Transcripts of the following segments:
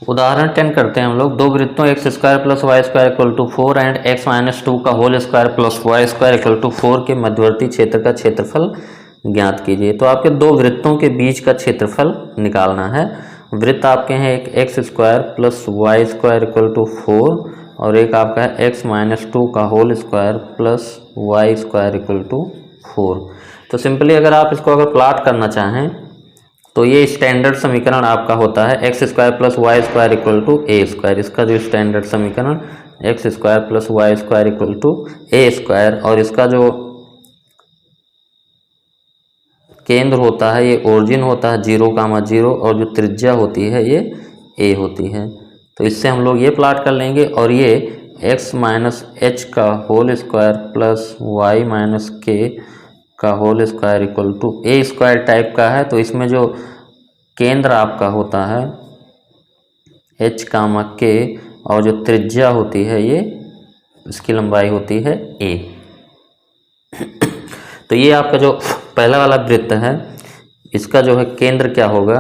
उदाहरण 10 करते हैं हम लोग। दो वृत्तों x square plus y square equal to 4 and x minus 2 का whole square plus y square equal to 4 के मध्यवर्ती क्षेत्र का क्षेत्रफल ज्ञात कीजिए। तो आपके दो वृत्तों के बीच का क्षेत्रफल निकालना है। वृत्त आपके हैं एक x square plus y square equal to 4 और एक आपका है एक्स माइनस 2 का whole square plus y square equal to 4। तो सिंपली अगर आप इसको अगर प्लॉट करना चाहें तो ये स्टैंडर्ड समीकरण आपका होता है x square plus y square equal to a square. इसका जो स्टैंडर्ड समीकरण x square plus y square equal to a square, और इसका जो केंद्र होता है ये ओरिजिन होता है 0, और जो त्रिज्या होती है ये ए होती है। तो इससे हम लोग ये प्लॉट कर लेंगे और ये एक्स माइनस एच का whole square plus y minus k का whole square equal to a square type का है। तो इसमें जो केंद्र आपका होता है एच कामा के और जो त्रिज्या होती है ये इसकी लंबाई होती है ए। तो ये आपका जो पहला वाला वृत्त है इसका जो है केंद्र क्या होगा,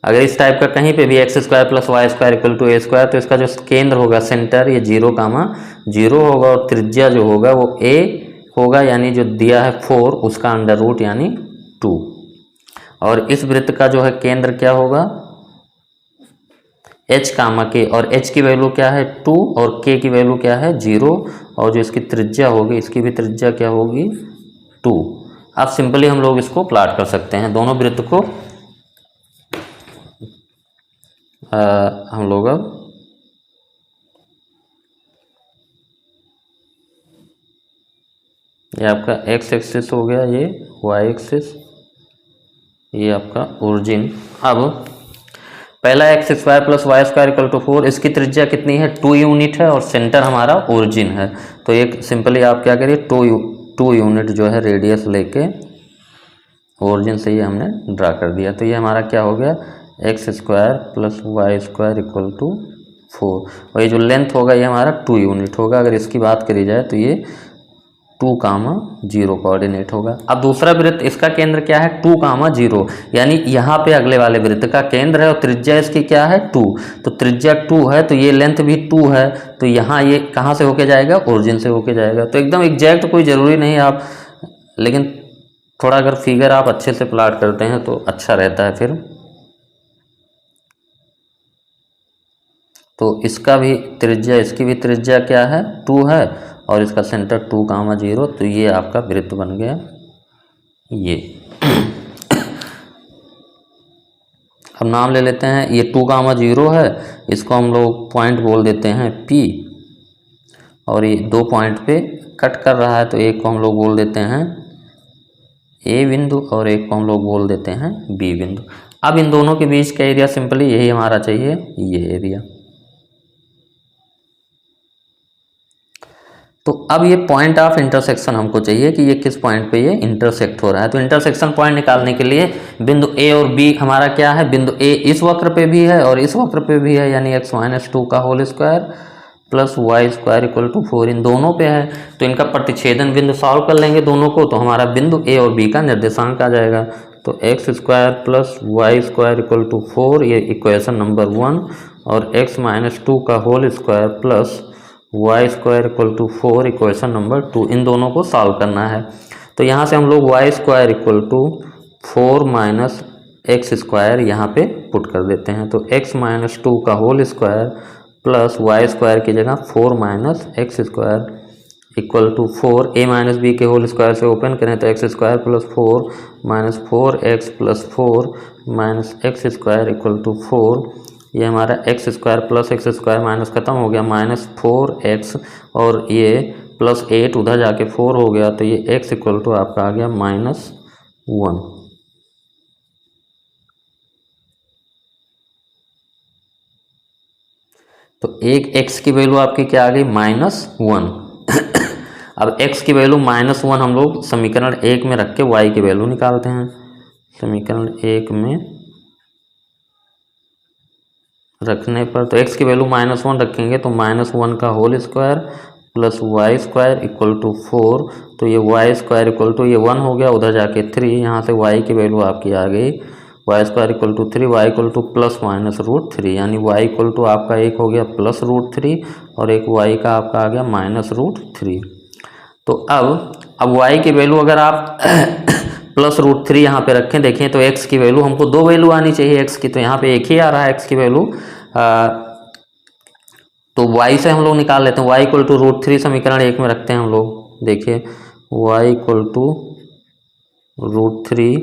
अगर इस टाइप का कहीं पे भी x square plus y square equal to a square, तो इसका जो केंद्र होगा सेंटर ये 0, होगा और त्रिज्या जो होगा वो ए होगा, यानी जो दिया है 4 उसका अंडर रूट यानी 2। और इस वृत्त का जो है केंद्र क्या होगा h कामा के, और h की वैल्यू क्या है 2 और k की वैल्यू क्या है 0, और जो इसकी त्रिज्या होगी इसकी भी त्रिज्या क्या होगी 2। अब सिंपली हम लोग इसको प्लॉट कर सकते हैं दोनों वृत्त को। हम लोग अब ये आपका एक्स एक्सिस हो गया, ये वाई एक्सिस, ये आपका ओरिजिन। अब पहला x square plus y square equal to 4, इसकी त्रिज्या कितनी है 2 यूनिट है और सेंटर हमारा ओरिजिन है। तो एक सिंपली आप क्या करिए 2 यूनिट जो है रेडियस लेके ओरिजिन से ये हमने ड्रा कर दिया। तो ये हमारा क्या हो गया x square plus y square equal to 4, और ये जो लेंथ होगा ये हमारा 2 यूनिट होगा। अगर इसकी बात करी जाए तो ये 2, 0 कोऑर्डिनेट होगा। अब दूसरा वृत्त इसका केंद्र क्या है 2, 0, यानी यहाँ पे अगले वाले वृत्त का केंद्र है और त्रिज्या इसकी क्या है 2। तो त्रिज्या 2 है तो ये लेंथ भी 2 है, तो यहाँ ये कहाँ से होके जाएगा ओरिजिन से होके जाएगा। तो एकदम एग्जैक्ट कोई ज़रूरी नहीं आप, लेकिन थोड़ा अगर फिगर आप अच्छे से प्लॉट करते हैं तो अच्छा रहता है फिर। तो इसका भी त्रिज्या इसकी भी त्रिज्या क्या है 2 है और इसका सेंटर 2, 0, तो ये आपका वृत्त बन गया ये। अब नाम ले लेते हैं, ये 2, 0 है, इसको हम लोग पॉइंट बोल देते हैं P, और ये 2 पॉइंट पे कट कर रहा है तो एक को हम लोग बोल देते हैं A बिंदु और एक को हम लोग बोल देते हैं B बिंदु। अब इन दोनों के बीच का एरिया सिंपली यही हमारा चाहिए, ये एरिया। तो अब ये पॉइंट ऑफ इंटरसेक्शन हमको चाहिए कि ये किस पॉइंट पे ये इंटरसेक्ट हो रहा है। तो इंटरसेक्शन पॉइंट निकालने के लिए बिंदु ए और बी हमारा क्या है, बिंदु ए इस वक्र पे भी है और इस वक्र पे भी है, यानी x माइनस 2 का whole square plus y square equal to 4 इन दोनों पे है। तो इनका प्रतिच्छेदन बिंदु सॉल्व कर लेंगे दोनों को, तो हमारा बिंदु ए और बी का निर्देशांक आ जाएगा। तो x square plus y square equal to 4 ये इक्वेशन नंबर 1, और x माइनस 2 का whole square plus y square equal to 4 equation number 2, इन दोनों को सॉल्व करना है। तो यहाँ से हम लोग y square equal to 4 minus x square यहाँ पे पुट कर देते हैं। तो x माइनस 2 का whole square plus y square की जगह 4 minus x square equal to 4, a minus b के होल स्क्वायर से ओपन करें तो x square plus 4 minus 4x plus 4 minus x square equal to 4, ये हमारा x square plus x square minus खत्म हो गया माइनस 4x, और ये प्लस 8 उधर जाके 4 हो गया, तो ये x इक्वल टू आपका आ गया -1। तो एक x की वैल्यू आपकी क्या आ गई -1। अब x की वैल्यू -1 हम लोग समीकरण 1 में रख के y की वैल्यू निकालते हैं। समीकरण 1 में रखने पर तो x की वैल्यू -1 रखेंगे तो -1 का whole square plus y square equal to 4, तो ये वाई स्क्वायर इक्वल टू ये 1 हो गया, उधर जाके 3, यहाँ से y की वैल्यू आपकी आ गई y square equal to 3, y equal to plus minus root 3, यानी वाई इक्वल टू आपका एक हो गया प्लस रूट 3 और एक वाई का आपका आ गया माइनस रूट 3। तो अब वाई की वैल्यू अगर आप प्लस रूट 3 यहाँ पे रखें, देखें तो एक्स की वैल्यू हमको दो वैल्यू आनी चाहिए एक्स की, तो यहाँ पे एक ही आ रहा है एक्स की वैल्यू। तो y से हम लोग निकाल लेते हैं, y इक्वल टू रूट 3 समीकरण एक में रखते हैं हम लोग। देखिए y इक्वल टू रूट 3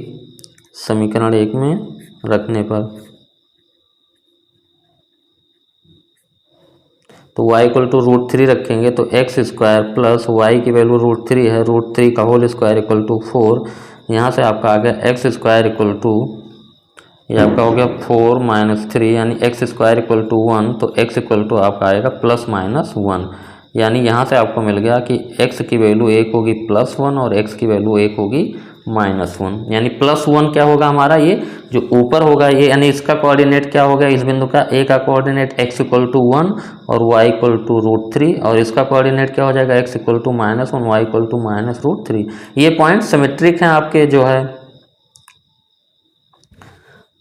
समीकरण एक में रखने पर तो y इक्वल टू रूट 3 रखेंगे तो एक्स स्क्वायर प्लस वाई की वैल्यू रूट 3 है, रूट 3 का होल स्क्वायर इक्वल टू 4। यहाँ से आपका आ गया एक्स स्क्वायर इक्वल टू, ये आपका हो गया 4 माइनस 3, यानी एक्स स्क्वायर इक्वल टू 1, तो एक्स इक्वल टू आपका आएगा प्लस माइनस 1। यानी यहाँ से आपको मिल गया कि एक्स की वैल्यू एक होगी प्लस 1 और एक्स की वैल्यू एक होगी माइनस 1। यानी प्लस 1 क्या होगा हमारा, ये जो ऊपर होगा ये, यानी इसका कोऑर्डिनेट क्या होगा इस बिंदु का, ए का कोऑर्डिनेट एक्स इक्वल टू 1 और वाई इक्वल टू रूट 3, और इसका कोऑर्डिनेट क्या हो जाएगा x equal to minus 1, y equal to minus root 3। ये पॉइंट सिमेट्रिक हैं आपके जो है।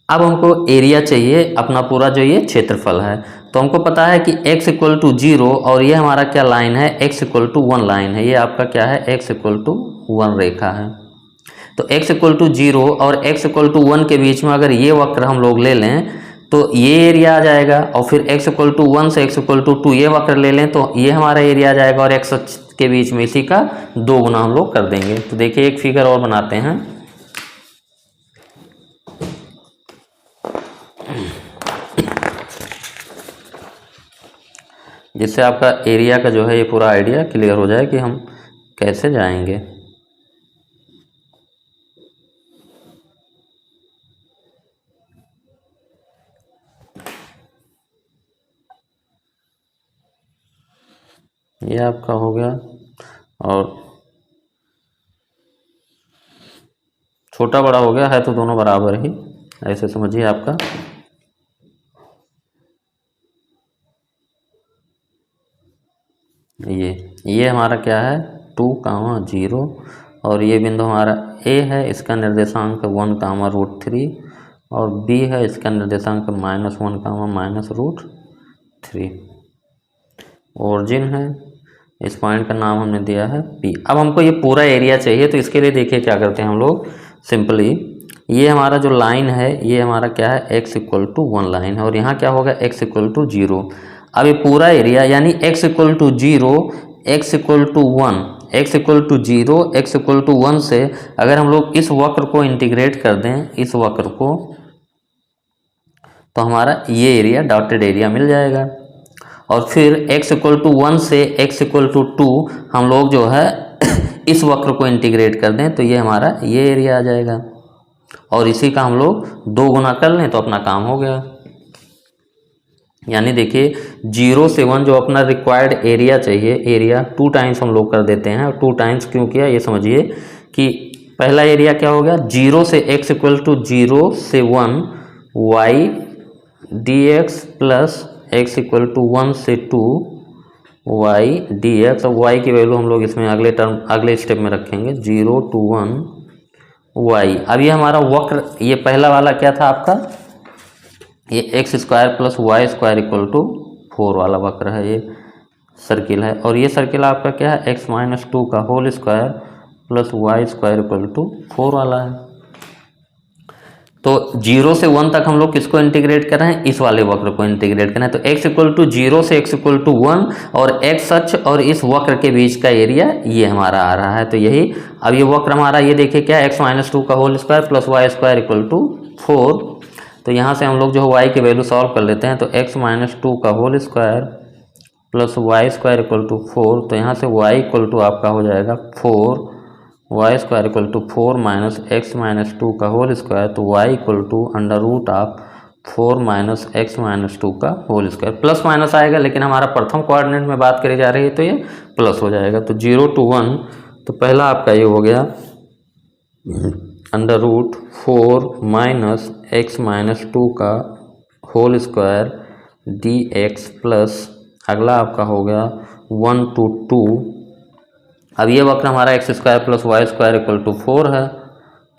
अब हमको एरिया चाहिए अपना पूरा जो ये क्षेत्रफल है, तो हमको पता है कि x इक्वल टू 0 और ये हमारा क्या लाइन है, x इक्वल टू 1 लाइन है, ये आपका क्या है x इक्वल टू 1 रेखा है। तो x इक्वल टू 0 और x इक्वल टू 1 के बीच में अगर ये वक्र हम लोग ले लें तो ये एरिया आ जाएगा, और फिर x इक्वल टू 1 से x इक्वल टू 2 ये वक्र ले लें तो ये हमारा एरिया आ जाएगा, और x अक्ष के बीच में इसी का 2 गुना हम लोग कर देंगे। तो देखिए एक फिगर और बनाते हैं। जिससे आपका एरिया का जो है ये पूरा आइडिया क्लियर हो जाए कि हम कैसे जाएंगे। ये आपका हो गया, और छोटा बड़ा हो गया है तो दोनों बराबर ही, ऐसे समझिए आपका। ये हमारा क्या है 2, 0, और ये बिंदु हमारा A है, इसका निर्देशांक 1, रूट 3, और B है, इसका निर्देशांक -1, माइनस रूट 3। ओरिजिन है, इस पॉइंट का नाम हमने दिया है P। अब हमको ये पूरा एरिया चाहिए, तो इसके लिए देखिए क्या करते हैं हम लोग। सिंपली ये हमारा जो लाइन है ये हमारा क्या है x इक्वल टू 1 लाइन है, और यहाँ क्या होगा x इक्वल टू 0। अब ये पूरा एरिया यानी x equal to 0, x equal to 1, x equal to 0, x equal to 1 से अगर हम लोग इस वक्र को इंटीग्रेट कर दें, इस वक्र को, तो हमारा ये एरिया डॉटेड एरिया मिल जाएगा। और फिर x इक्वल टू 1 से x इक्वल टू 2 हम लोग जो है इस वक्र को इंटीग्रेट कर दें तो ये हमारा ये एरिया आ जाएगा, और इसी का हम लोग 2 गुना कर लें तो अपना काम हो गया। यानी देखिए 0 से 1 जो अपना रिक्वायर्ड एरिया चाहिए, एरिया 2 टाइम्स हम लोग कर देते हैं। 2 टाइम्स क्यों किया ये समझिए कि पहला एरिया क्या हो गया, 0 से x इक्वल टू 0 से 1 y dx plus x equal to 1 से 2 y dx। अब y की वैल्यू हम लोग इसमें अगले स्टेप में रखेंगे 0 to 1 y। अब ये हमारा वक्र, ये पहला वाला क्या था आपका, ये x square plus y square equal to 4 वाला वक्र है, ये सर्किल है। और ये सर्किल आपका क्या है, x माइनस 2 का whole square plus y square equal to 4 वाला है। तो 0 से 1 तक हम लोग किसको इंटीग्रेट कर रहे हैं, इस वाले वक्र को इंटीग्रेट कर रहे हैं। तो x इक्वल टू 0 से x इक्वल टू 1, और x अक्ष और इस वक्र के बीच का एरिया ये हमारा आ रहा है। तो यही, अब ये वक्र हमारा ये देखिए क्या है, x माइनस 2 का whole square plus y square equal to 4। तो यहाँ से हम लोग जो y की वैल्यू सॉल्व कर लेते हैं, तो x माइनस 2 का whole square plus y square equal to 4। तो यहाँ से y इक्वल टू आपका हो जाएगा 4, y square equal to 4 minus x minus 2 का होल स्क्वायर, तो y equal to under root of 4 minus x minus 2 का होल स्क्वायर। प्लस माइनस आएगा, लेकिन हमारा प्रथम कोऑर्डिनेट में बात करी जा रही है तो ये प्लस हो जाएगा। तो 0 to 1, तो पहला आपका ये हो गया under root 4 minus x minus 2 का होल स्क्वायर dx प्लस अगला आपका हो गया 1 to 2। अब ये वक्र हमारा x square plus y square equal to 4 है,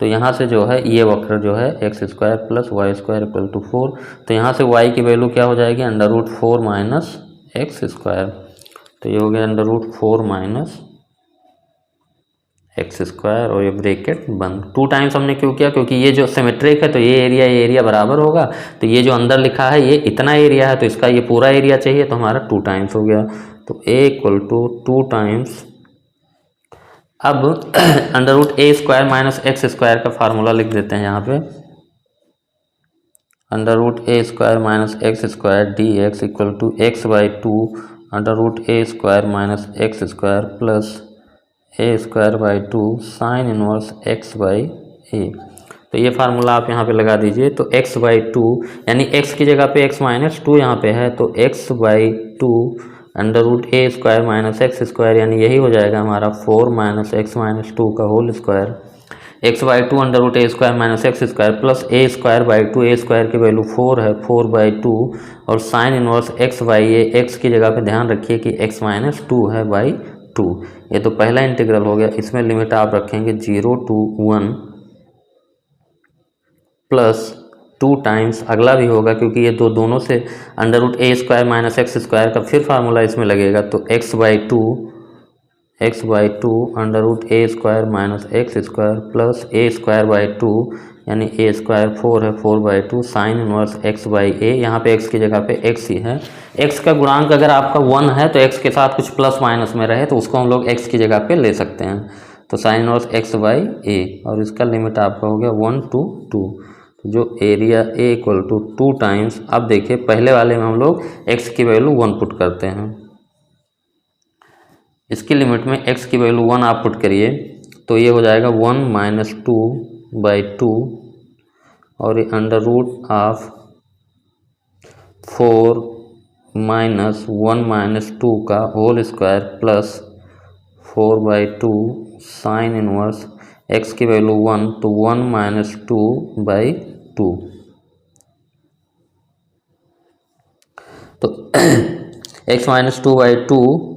तो यहाँ से जो है ये वक्र जो है x square plus y square equal to 4, तो यहाँ से y की वैल्यू क्या हो जाएगी, √4 माइनस एक्स स्क्वायर। तो ये हो गया √4 माइनस एक्स स्क्वायर और ये ब्रैकेट बंद। 2 टाइम्स हमने क्यों किया, क्योंकि ये जो सिमेट्रिक है तो ये एरिया बराबर होगा, तो ये जो अंदर लिखा है ये इतना एरिया है तो इसका ये पूरा एरिया चाहिए, तो हमारा 2 टाइम्स हो गया। तो a इक्वल टू 2 टाइम्स। अब √a² माइनस एक्स स्क्वायर का फार्मूला लिख देते हैं यहाँ पे, √a² minus x square dx equal to x/2 √a² minus x square plus a²/2 sine inverse x/a। तो ये फार्मूला आप यहाँ पे लगा दीजिए। तो x/2 यानी x की जगह पे x-2 यहाँ पे है, तो x/2 √a² minus x square, यानी यही हो जाएगा हमारा 4 माइनस x-2 का whole square, x/2 √a² minus x square plus a²/2, a² की वैल्यू 4 है, 4/2 और साइन इनवर्स x/a। x की जगह पे ध्यान रखिए कि x-2 है बाई 2। ये तो पहला इंटीग्रल हो गया। इसमें लिमिट आप रखेंगे 0 to 1 प्लस 2 टाइम्स, अगला भी होगा क्योंकि ये दोनों से √a² माइनस एक्स स्क्वायर का फिर फार्मूला इसमें लगेगा, तो x/2 √a² minus x square plus a²/2 यानी a² 4 है, 4/2 साइन इनवर्स x/a। यहाँ पे x की जगह पे x ही है। x का गुणांक अगर आपका 1 है तो x के साथ कुछ प्लस माइनस में रहे तो उसको हम लोग x की जगह पे ले सकते हैं, तो साइन इनवर्स x/a और इसका लिमिट आपका हो गया 1 to 2, जो area a equal to 2 times. अब देखिए पहले वाले में हम लोग x की वैल्यू 1 पुट करते हैं, इसकी लिमिट में x की वैल्यू 1 आप पुट करिए तो ये हो जाएगा 1 माइनस 2/2 और ये √4 माइनस 1 माइनस 2 का whole square plus 4/2 sine inverse x की वैल्यू 1, तो 1 माइनस 2/2। तो x-2/2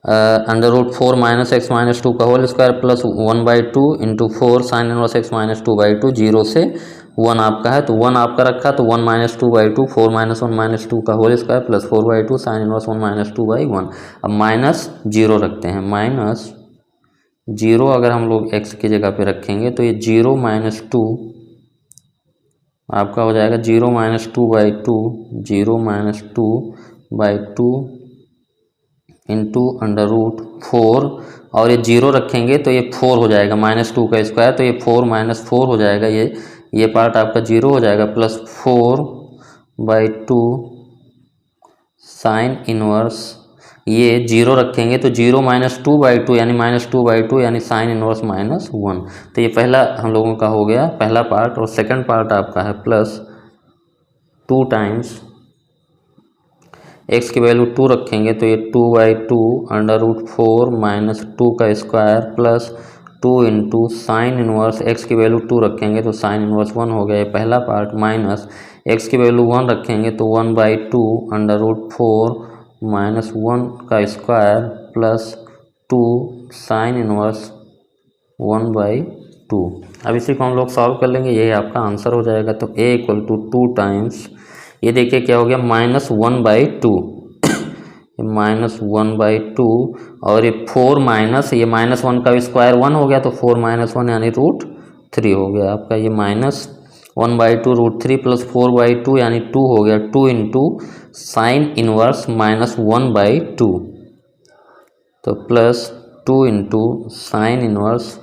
√4 माइनस x-2 का whole square plus 1/2 into 4 sine inverse x-2/2, 0 से 1 आपका है, तो 1 आपका रखा तो 1 माइनस 2/2, 4 माइनस 1 माइनस 2 का whole square plus 4/2 sine inverse 1 minus 2/1। अब माइनस 0 रखते हैं, माइनस 0 अगर हम लोग x की जगह पे रखेंगे तो ये 0 माइनस 2 आपका हो जाएगा 0 माइनस 2/2, 0 माइनस 2/2 इंटू √4 और ये 0 रखेंगे तो ये 4 हो जाएगा, -2 का स्क्वायर तो ये 4 माइनस 4 हो जाएगा, ये पार्ट आपका 0 हो जाएगा, प्लस 4/2 साइन इनवर्स, ये 0 रखेंगे तो 0 माइनस 2/2 यानी -2/2 यानी साइन इनवर्स -1। तो ये पहला हम लोगों का हो गया पहला पार्ट, और सेकंड पार्ट आपका है प्लस 2 टाइम्स x की वैल्यू 2 रखेंगे तो ये 2/2 √4 माइनस 2 का square plus 2 into sine inverse x की वैल्यू 2 रखेंगे तो साइन इनवर्स 1 हो गया, ये पहला पार्ट, माइनस x की वैल्यू 1 रखेंगे तो 1/2 √4 माइनस 1 का स्क्वायर प्लस 2 साइन इनवर्स 1/2। अब इसी को हम लोग सॉल्व कर लेंगे, यही आपका आंसर हो जाएगा। तो a इक्वल टू 2 टाइम्स, ये देखिए क्या हो गया, -1/2 -1/2 और ये 4 माइनस ये -1 का स्क्वायर 1 हो गया तो 4 माइनस 1 यानी √3 हो गया आपका, ये -1/2 √3 प्लस 4/2 यानी 2 हो गया, 2 इंटू साइन इनवर्स -1/2 तो प्लस 2 इंटू साइन इनवर्स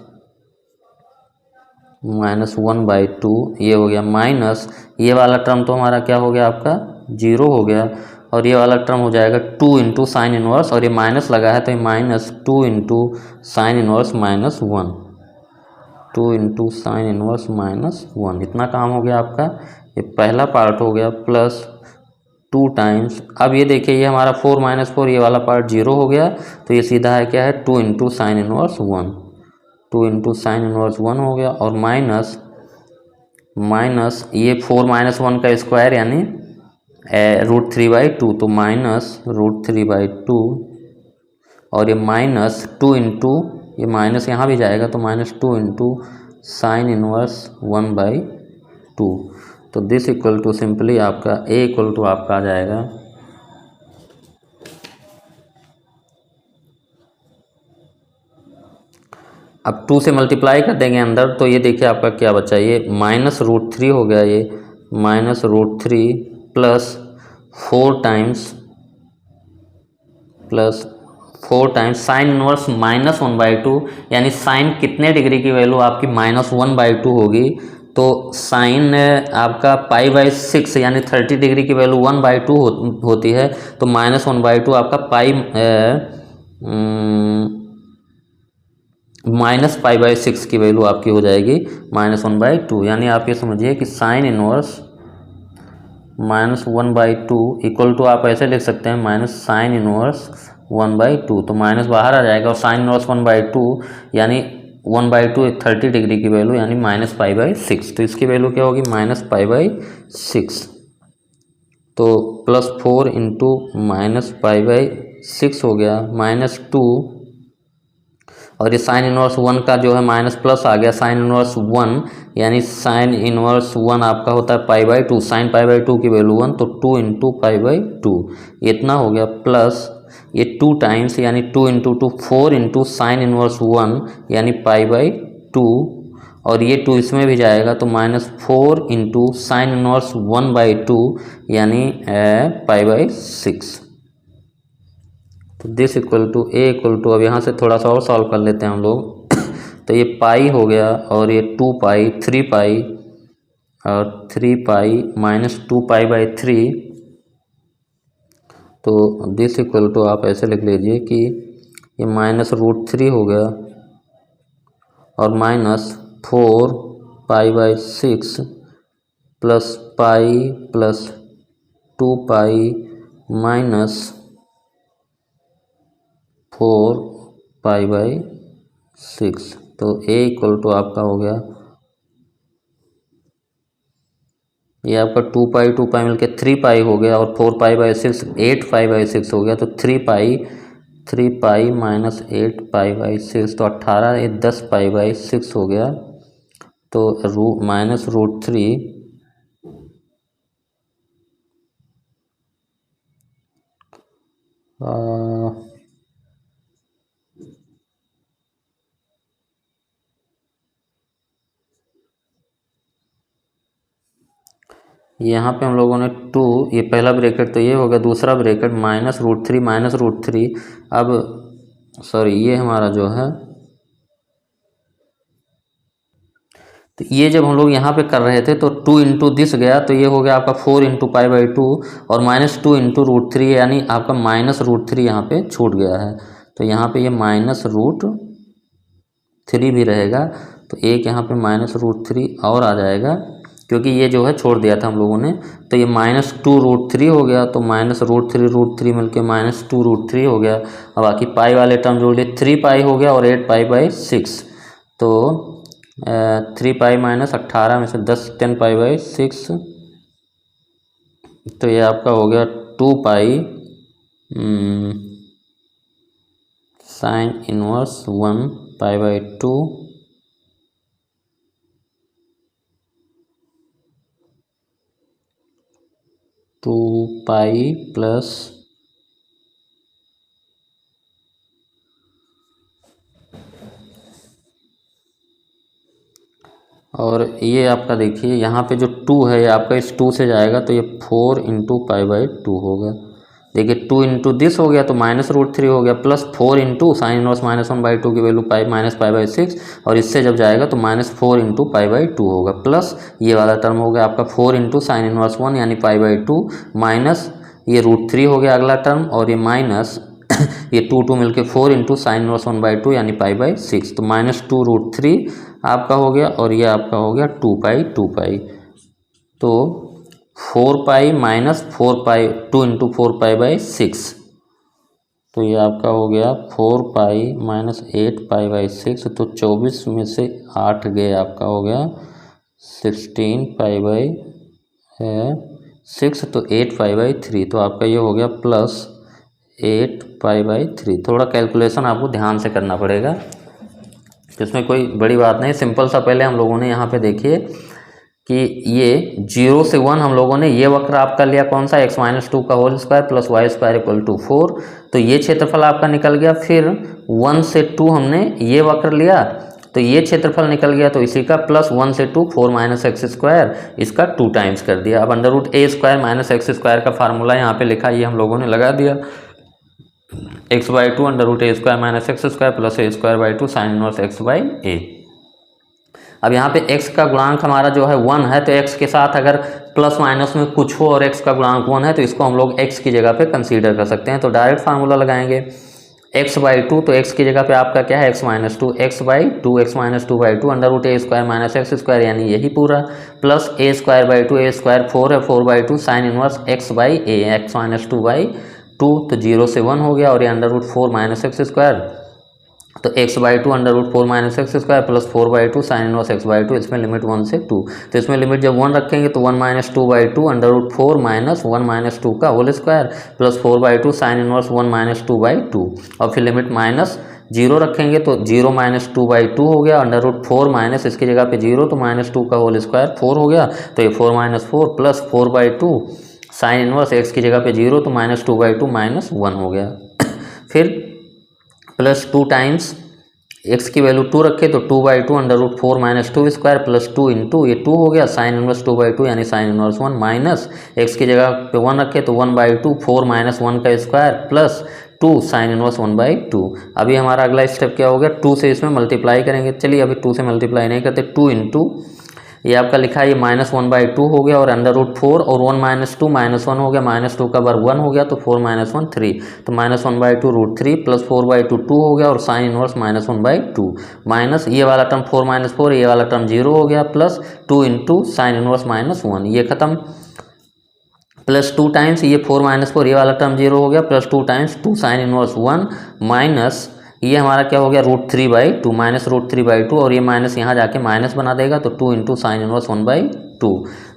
-1/2, ये हो गया माइनस, ये वाला टर्म तो हमारा क्या हो गया आपका 0 हो गया, और ये वाला टर्म हो जाएगा 2 इंटू साइन इनवर्स, और ये माइनस लगा है तो ये -2 into sine inverse -1, 2 into sine inverse -1, इतना काम हो गया आपका, ये पहला पार्ट हो गया, प्लस 2 टाइम्स। अब ये देखिए ये हमारा 4 माइनस 4 ये वाला पार्ट 0 हो गया, तो ये सीधा है क्या है 2 into sine inverse 1, 2 into sine inverse 1 हो गया, और माइनस ये 4 माइनस 1 का स्क्वायर यानी √3/2 तो -√3/2 और ये माइनस 2 इंटू, ये माइनस यहाँ भी जाएगा तो -2 इंटू साइन इनवर्स 1/2। तो दिस इक्वल टू सिंपली आपका ए इक्वल टू आपका आ जाएगा, अब 2 से मल्टीप्लाई कर देंगे अंदर तो ये देखिए आपका क्या बचा, ये -√3 हो गया, ये -√3 प्लस 4 टाइम्स साइन इनवर्स -1/2, यानी साइन कितने डिग्री की वैल्यू आपकी -1/2 होगी, तो साइन आपका π/6 यानी 30 डिग्री की वैल्यू 1/2 होती है, तो -1/2 आपका -π/6 की वैल्यू आपकी हो जाएगी -1/2। यानी आप ये समझिए कि साइन इनवर्स -1/2 इक्वल टू आप ऐसे लिख सकते हैं माइनस साइन इनवर्स 1/2, तो माइनस बाहर आ जाएगा और साइन इनवर्स 1/2 यानी 1/2 30 डिग्री की वैल्यू यानी -π/6, तो इसकी वैल्यू क्या होगी -π/6। तो +4 इंटू -π/6 हो गया -2, और ये साइन इनवर्स 1 का जो है माइनस प्लस आ गया, साइन इनवर्स 1 यानी साइन इनवर्स 1 आपका होता है π/2, साइन π/2 की वैल्यू 1, तो 2 इंटू π/2 इतना हो गया, प्लस ये 2 टाइम्स यानी 2 इंटू 2 4 इंटू साइन इनवर्स 1 यानी π/2, और ये 2 इसमें भी जाएगा तो -4 इंटू साइन इनवर्स 1/2 यानी π/6। तो this equal to a equal to, अब यहाँ से थोड़ा सा और सॉल्व कर लेते हैं हम लोग तो ये पाई हो गया और ये 2π 3π और 3π -2π/3, तो दिस इक्वल टू आप ऐसे लिख लीजिए कि ये -√3 हो गया और -4π/6 प्लस पाई प्लस 2π -4π/6, तो ए इक्वल टू आपका हो गया, ये आपका 2π मिलके 3π हो गया और 4π/6 8π/6 हो गया, तो 3π -8π/6 तो 18 ये 10π/6 हो गया, तो -√3 यहाँ पे हम लोगों ने 2, ये पहला ब्रैकेट तो ये हो गया, दूसरा ब्रैकेट -√3 अब सॉरी ये हमारा जो है, तो ये जब हम लोग यहाँ पे कर रहे थे तो 2 इंटू दिस गया तो ये हो गया आपका 4 इंटू π/2 और -2 इंटू √3 यानी आपका -√3 यहाँ पे छूट गया है, तो यहाँ पे ये -√3 भी रहेगा, तो एक यहाँ पे -√3 और आ जाएगा क्योंकि ये जो है छोड़ दिया था हम लोगों ने, तो ये -2√3 हो गया, तो -√3 मिलके -2√3 हो गया, अब बाकी पाई वाले टर्म जोड़ लिए 3π हो गया और 8π/6, तो 3π -18 में से 10 तो ये आपका हो गया 2π साइन इनवर्स 1π/2 2π प्लस और ये आपका देखिए यहाँ पे जो 2 है ये आपका इस 2 से जाएगा तो ये 4 इंटू π/2 होगा, देखिए 2 इंटू दिस हो गया तो -√3 हो गया, प्लस 4 इंटू साइन इनवर्स -1/2 की वैल्यू -π/6 और इससे जब जाएगा तो -4 इंटू π/2 होगा, प्लस ये वाला टर्म हो गया आपका 4 इंटू साइन इनवर्स 1 यानी π/2 माइनस ये √3 हो गया अगला टर्म और ये माइनस ये 2 मिलके 4 इंटू साइन इनवर्स 1/2 यानी π/6, तो -2√3 आपका हो गया और ये आपका हो गया 2π, तो 4π माइनस 4π 2 इंटू 4π/6, तो ये आपका हो गया 4π माइनस 8π/6, तो 24 में से 8 गए आपका हो गया 16π/6, तो 8π/3, तो आपका ये हो गया प्लस 8 पाई बाई 3। थोड़ा कैलकुलेशन आपको ध्यान से करना पड़ेगा, इसमें कोई बड़ी बात नहीं। सिंपल सा पहले हम लोगों ने यहाँ पे देखिए कि ये 0 से 1 हम लोगों ने ये वक्र आपका लिया कौन सा, x-2 का whole square plus y square equal to 4, तो ये क्षेत्रफल आपका निकल गया। फिर 1 से 2 हमने ये वक्र लिया तो ये क्षेत्रफल निकल गया, तो इसी का प्लस 1 से 2 4 माइनस एक्स स्क्वायर, इसका 2 टाइम्स कर दिया। अब under root a square minus x square का फार्मूला यहाँ पे लिखा, ये हम लोगों ने लगा दिया। x/2 under root a square minus x square plus a square by 2 sine inverse x/a। अब यहाँ पे x का गुणांक हमारा जो है 1 है, तो x के साथ अगर प्लस माइनस में कुछ हो और x का गुणांक 1 है तो इसको हम लोग x की जगह पे कंसीडर कर सकते हैं। तो डायरेक्ट फार्मूला लगाएंगे x/2, तो x की जगह पे आपका क्या है x-2, x/2 x-2/2 under root a square minus x square यानी यही पूरा, plus a square by 2, a square 4 है 4/2 साइन इनवर्स x/a, x-2/2, तो 0 से 1 हो गया। और ये under root 4 minus x square, तो x/2 under root 4 minus x square plus 4/2 sine inverse x/2, इसमें लिमिट 1 से 2, तो इसमें लिमिट जब 1 रखेंगे तो 1 minus 2/2 under root 4 minus 1 minus 2 का whole square plus 4/2 sine inverse 1 minus 2/2, और फिर लिमिट माइनस 0 रखेंगे तो 0 माइनस 2/2 हो गया, अंडर रूट 4 माइनस इसकी जगह पे 0 तो माइनस 2 का होल स्क्वायर 4 हो गया, तो ये 4 minus 4 plus 4/2 sine inverse x की जगह पे 0 तो माइनस 2/2 माइनस 1 हो गया। फिर प्लस 2 टाइम्स x की वैल्यू 2 रखे तो 2/2 under root 4 minus 2 square plus 2 into ये 2 हो गया साइन इनवर्स 2/2 यानी साइन इनवर्स 1 माइनस x की जगह पे 1 रखे तो 1/2 4 माइनस 1 का स्क्वायर प्लस 2 साइन इनवर्स 1/2। अभी हमारा अगला स्टेप क्या हो गया, 2 से इसमें मल्टीप्लाई करेंगे। चलिए अभी 2 से मल्टीप्लाई नहीं करते, 2 इंटू ये आपका लिखा है ये माइनस 1/2 हो गया और अंडर रूट 4 और 1 माइनस 2 माइनस 1 हो गया, माइनस 2 का बार 1 हो गया तो 4 माइनस 1 3, तो माइनस 1/2 रूट 3 प्लस 4/2 2 हो गया और साइन इनवर्स माइनस 1/2 माइनस ये वाला टर्म 4 माइनस 4 ये वाला टर्म 0 हो गया plus 2 into sine inverse minus 1, ये खत्म, प्लस 2 टाइम्स ये 4 माइनस 4 ये वाला टर्म 0 हो गया plus 2 times 2 sine inverse 1 minus ये हमारा क्या हो गया रूट 3/2 माइनस रूट 3/2 और ये माइनस यहाँ जाके माइनस बना देगा तो 2 इंटू साइन इनवर्स 1/2।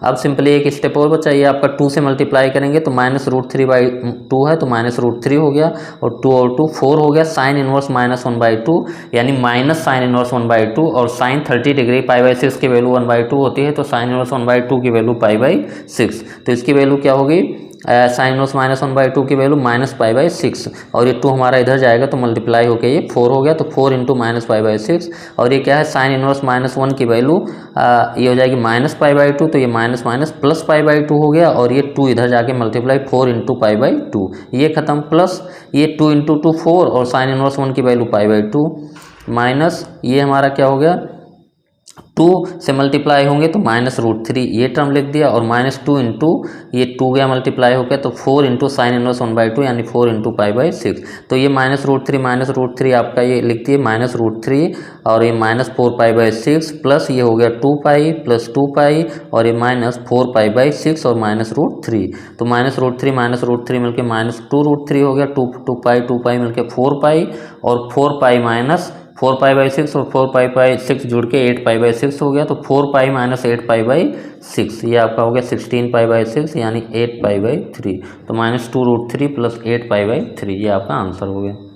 अब सिंपली एक स्टेप और बचा, ये आपका 2 से मल्टीप्लाई करेंगे तो माइनस रूट 3/2 है तो माइनस रूट 3 हो गया और 2 और 2 4 हो गया, साइन इनवर्स माइनस 1/2 यानी माइनस साइन इनवर्स 1/2 और साइन 30 डिग्री π/6 की वैल्यू 1/2 होती है तो साइन इनवर्स 1/2 की वैल्यू π/6, तो इसकी वैल्यू क्या होगी साइन इनवर्स माइनस 1/2 की वैल्यू माइनस π/6 और ये 2 हमारा इधर जाएगा तो मल्टीप्लाई होकर ये 4 हो गया तो 4 इंटू माइनस π/6 और ये क्या है साइन इनवर्स माइनस 1 की वैल्यू ये हो जाएगी माइनस π/2 तो ये माइनस माइनस प्लस π/2 हो गया और ये 2 इधर जाके मल्टीप्लाई 4 इंटू π/2 ये खत्म, प्लस ये 2 इंटू 2 4 और साइन इनवर्स 1 की वैल्यू π/2 माइनस ये हमारा क्या हो गया 2 से मल्टीप्लाई होंगे तो माइनस रूट 3 ये टर्म लिख दिया और माइनस 2 इंटू ये 2 गया मल्टीप्लाई हो गया तो 4 इंटू साइन इनवर्स 1/2 यानी 4 इंटू π/6, तो ये माइनस रूट 3 आपका ये लिख दिए माइनस रूट 3 और ये माइनस 4 π/6 प्लस ये हो गया 2 प्लस 2 और ये माइनस 4 π/6 और माइनस रूट 3, तो माइनस रूट 3 मिलकर माइनस 2 रूट 3 हो गया, 2 मिलकर 4 और 4 माइनस 4 π/6 और 4 π/6 जुड़ के 8 π/6 हो गया, तो 4 माइनस 8 π/6 ये आपका हो गया 16 π/6 यानी 8 π/3, तो माइनस 2 रूट 3 प्लस 8 π/3 ये आपका आंसर हो गया।